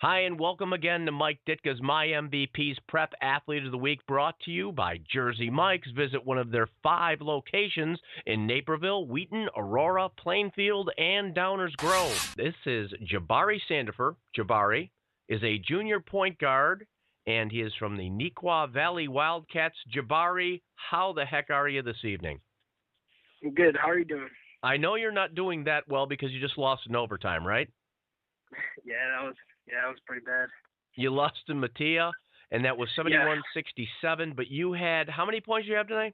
Hi, and welcome again to Mike Ditka's My MVP's Prep Athlete of the Week, brought to you by Jersey Mike's. Visit one of their 5 locations in Naperville, Wheaton, Aurora, Plainfield, and Downers Grove. This is Jabari Sandifer. Jabari is a junior point guard, and he is from the Neuqua Valley Wildcats. Jabari, how the heck are you this evening? Good. How are you doing? I know you're not doing that well because you just lost in overtime, right? That was pretty bad. You lost to Mattia, and that was 71-67. But you had, how many points you have tonight?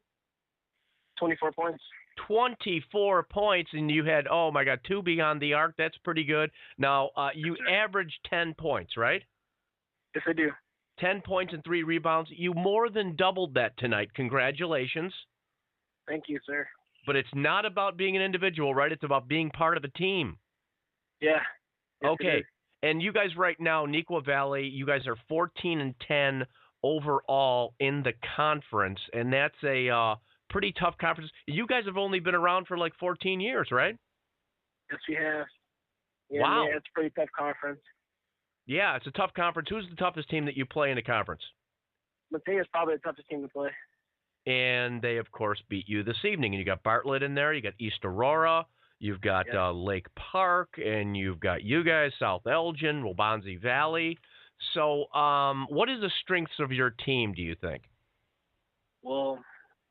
24 points. 24 points, and you had, oh my God, 2 beyond the arc. That's pretty good. Now, you averaged 10 points, right? Yes, I do. 10 points and 3 rebounds. You more than doubled that tonight. Congratulations. Thank you, sir. But it's not about being an individual, right? It's about being part of a team. Yeah. Yes, Okay. And you guys right now, Neuqua Valley, you guys are 14-10 overall in the conference, and that's a pretty tough conference. You guys have only been around for like 14 years, right? Yes, we have. Yeah, Wow. Yeah, it's a pretty tough conference. Yeah, it's a tough conference. Who's the toughest team that you play in the conference? Mattea is probably the toughest team to play. And they, of course, beat you this evening. And you got Bartlett in there. You got East Aurora. You've got Lake Park, and you've got you guys, South Elgin, Waubonsie Valley. So what is the strengths of your team, do you think? Well,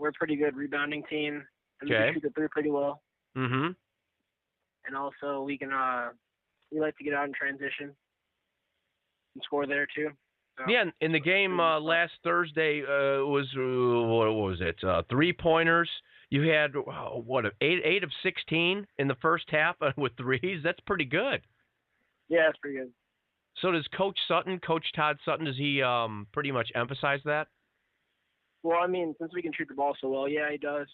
we're a pretty good rebounding team, and we Okay. can shoot the three pretty well. Mm-hmm. And also, we like to get out in transition and score there, too. So, Yeah, in the game last Thursday was, what was it, 3-pointers. You had, eight of 16 in the first half with threes. That's pretty good. Yeah, it's pretty good. So does Coach Todd Sutton, does he pretty much emphasize that? Well, I mean, since we can shoot the ball so well, yeah, he does.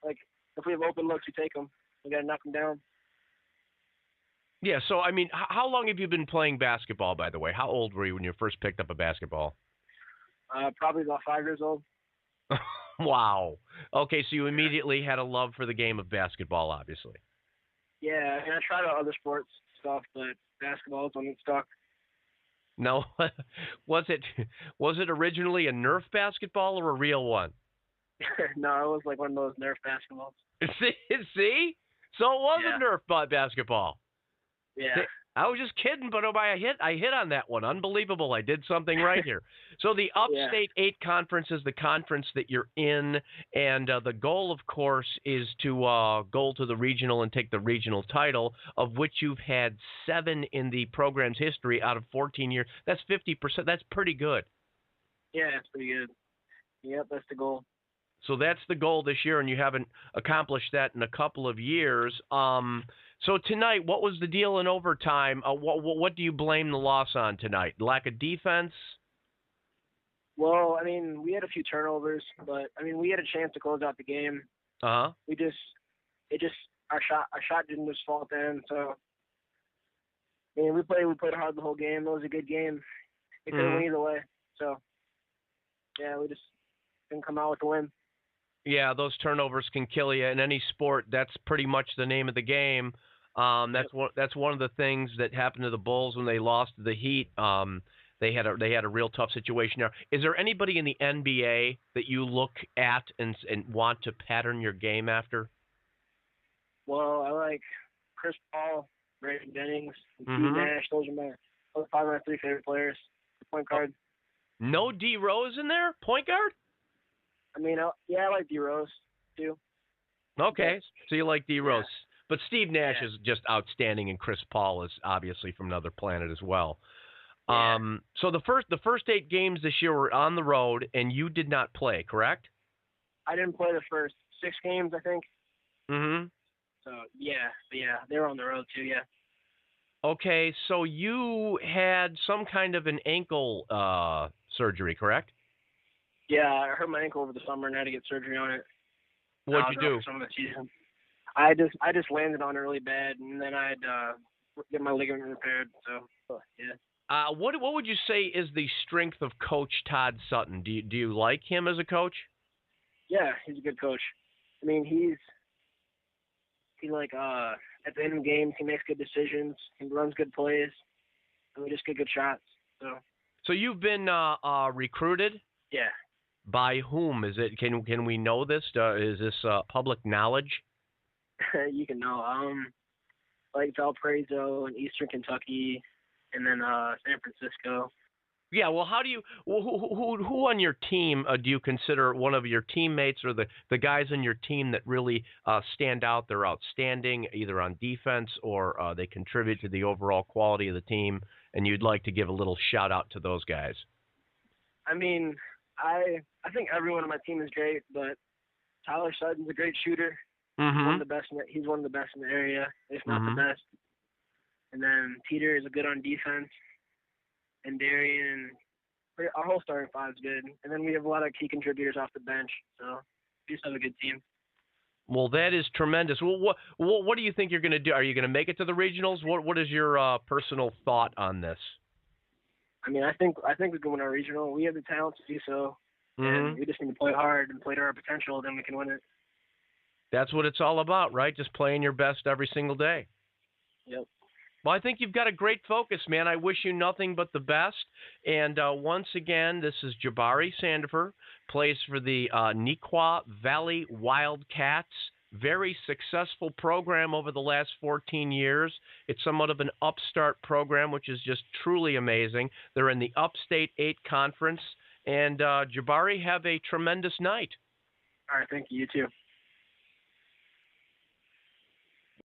Like, if we have open looks, we take them. We got to knock them down. Yeah, so, I mean, how long have you been playing basketball, by the way? How old were you when you first picked up a basketball? Probably about 5 years old. Wow. Okay, so you immediately had a love for the game of basketball, obviously. Yeah, and I tried out other sports stuff, but basketball is one that stuck. No, was it originally a Nerf basketball or a real one? No, it was like one of those Nerf basketballs. See? So it was a Nerf basketball. Yeah. I was just kidding, but I hit on that one. Unbelievable. I did something right here. So the Upstate 8 Conference is the conference that you're in, and the goal, of course, is to go to the regional and take the regional title, of which you've had 7 in the program's history out of 14 years. That's 50%. That's pretty good. Yeah, it's pretty good. Yep, that's the goal. So that's the goal this year, and you haven't accomplished that in a couple of years. So tonight, what was the deal in overtime? What do you blame the loss on tonight? Lack of defense? Well, I mean, we had a few turnovers, but I mean, we had a chance to close out the game. Uh-huh. Our shot didn't just fall in. So, I mean, we played hard the whole game. It was a good game. It could have went either way. So, yeah, we just didn't come out with a win. Yeah, those turnovers can kill you in any sport. That's pretty much the name of the game. That's one of the things that happened to the Bulls when they lost to the Heat. They had a real tough situation there. Is there anybody in the NBA that you look at and want to pattern your game after? Well, I like Chris Paul, Brandon Jennings, and Steve Nash. Those are probably my 3 favorite players. Point guard. No D Rose in there, point guard. I mean, I like D Rose too. Okay, so you like D Rose, but Steve Nash Yeah. is just outstanding, and Chris Paul is obviously from another planet as well. Yeah. So the first 8 games this year were on the road, and you did not play, correct? I didn't play the first 6 games, I think. Mm-hmm. So they were on the road too. Yeah. Okay, so you had some kind of an ankle surgery, correct? Yeah, I hurt my ankle over the summer and had to get surgery on it. What'd you do? For some of the season. I just landed on it really bad, and then I had to get my ligament repaired. So yeah. What would you say is the strength of Coach Todd Sutton? Do you like him as a coach? Yeah, he's a good coach. I mean, he like at the end of games he makes good decisions. He runs good plays. and we just get good shots. So you've been recruited Yeah. by whom? Is it? Can we know this? Is this public knowledge? You can know. Like Valparaiso and Eastern Kentucky, and then San Francisco. Yeah, well, how do you who on your team do you consider one of your teammates or the guys on your team that really stand out? They're outstanding either on defense or they contribute to the overall quality of the team, and you'd like to give a little shout out to those guys. I mean, I think everyone on my team is great, but Tyler Sutton's a great shooter. Mm-hmm. He's one of the best in the area, if not Mm-hmm. the best. And then Peter is good on defense, and Darian, our whole starting five is good. And then we have a lot of key contributors off the bench, so we just have a good team. Well, that is tremendous. Well, what do you think you're going to do? Are you going to make it to the regionals? What is your personal thought on this? I mean, I think we can win our regional. We have the talent to do so, and we just need to play hard and play to our potential. Then we can win it. That's what it's all about, right? Just playing your best every single day. Yep. Well, I think you've got a great focus, man. I wish you nothing but the best. And once again, this is Jabari Sandifer, plays for the Neuqua Valley Wildcats. Very successful program over the last 14 years. It's somewhat of an upstart program, which is just truly amazing. They're in the Upstate 8 Conference. And Jabari, have a tremendous night. All right, thank you. You too.